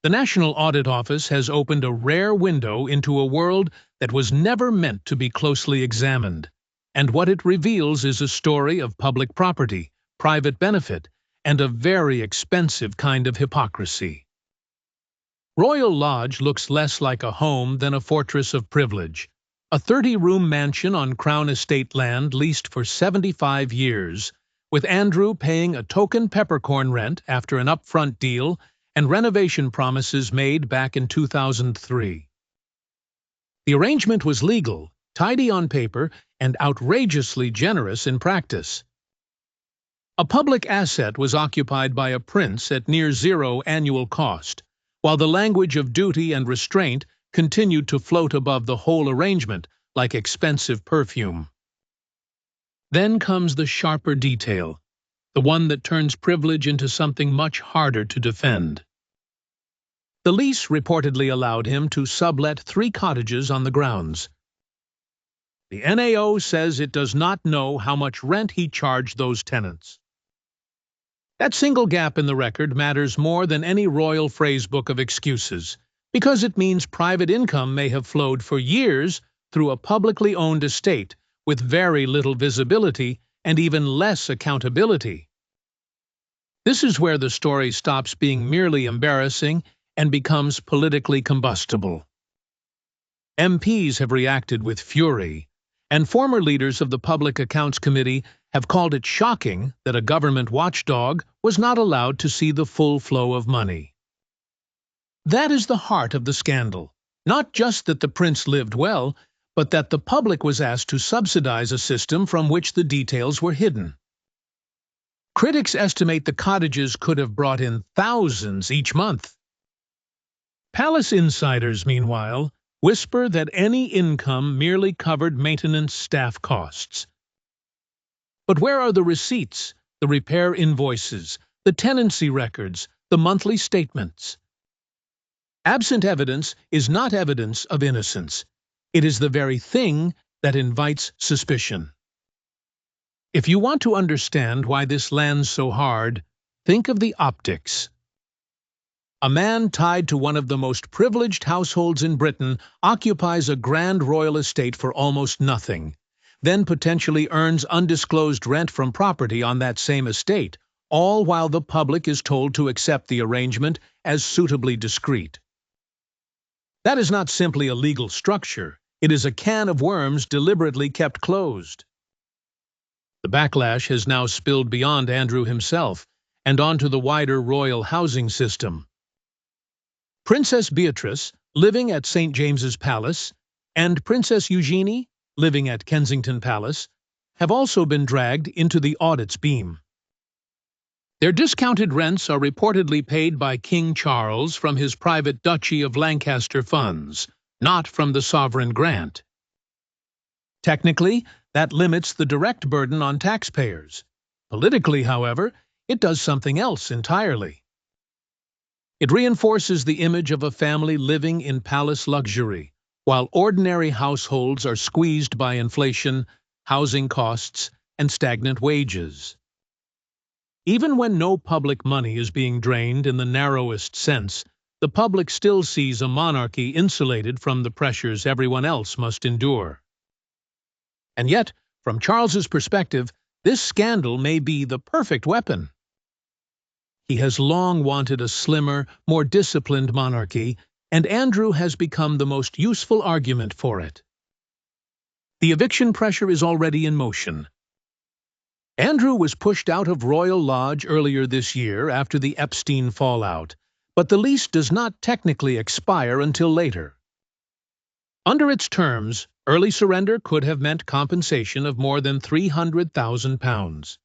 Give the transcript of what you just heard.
The National Audit Office has opened a rare window into a world that was never meant to be closely examined, and what it reveals is a story of public property, private benefit, and a very expensive kind of hypocrisy. Royal Lodge looks less like a home than a fortress of privilege, a 30-room mansion on Crown Estate land leased for 75 years, with Andrew paying a token peppercorn rent after an upfront deal and renovation promises made back in 2003. The arrangement was legal, tidy on paper, and outrageously generous in practice. A public asset was occupied by a prince at near zero annual cost, while the language of duty and restraint continued to float above the whole arrangement like expensive perfume. Then comes the sharper detail, the one that turns privilege into something much harder to defend. The lease reportedly allowed him to sublet 3 cottages on the grounds. The NAO says it does not know how much rent he charged those tenants. That single gap in the record matters more than any royal phrasebook of excuses, because it means private income may have flowed for years through a publicly owned estate with very little visibility and even less accountability. This is where the story stops being merely embarrassing and becomes politically combustible. MPs have reacted with fury, and former leaders of the Public Accounts Committee have called it shocking that a government watchdog was not allowed to see the full flow of money. That is the heart of the scandal, not just that the prince lived well, but that the public was asked to subsidize a system from which the details were hidden. Critics estimate the cottages could have brought in thousands each month. Palace insiders, meanwhile, whisper that any income merely covered maintenance staff costs. But where are the receipts, the repair invoices, the tenancy records, the monthly statements? Absent evidence is not evidence of innocence. It is the very thing that invites suspicion. If you want to understand why this lands so hard, think of the optics. A man tied to one of the most privileged households in Britain occupies a grand royal estate for almost nothing, then potentially earns undisclosed rent from property on that same estate, all while the public is told to accept the arrangement as suitably discreet. That is not simply a legal structure, it is a can of worms deliberately kept closed. The backlash has now spilled beyond Andrew himself and onto the wider royal housing system. Princess Beatrice, living at St. James's Palace, and Princess Eugenie, living at Kensington Palace, have also been dragged into the audit's beam. Their discounted rents are reportedly paid by King Charles from his private Duchy of Lancaster funds, not from the sovereign grant. Technically, that limits the direct burden on taxpayers. Politically, however, it does something else entirely. It reinforces the image of a family living in palace luxury, while ordinary households are squeezed by inflation, housing costs, and stagnant wages. Even when no public money is being drained in the narrowest sense, the public still sees a monarchy insulated from the pressures everyone else must endure. And yet, from Charles's perspective, this scandal may be the perfect weapon. He has long wanted a slimmer, more disciplined monarchy, and Andrew has become the most useful argument for it. The eviction pressure is already in motion. Andrew was pushed out of Royal Lodge earlier this year after the Epstein fallout, but the lease does not technically expire until later. Under its terms, early surrender could have meant compensation of more than £300,000.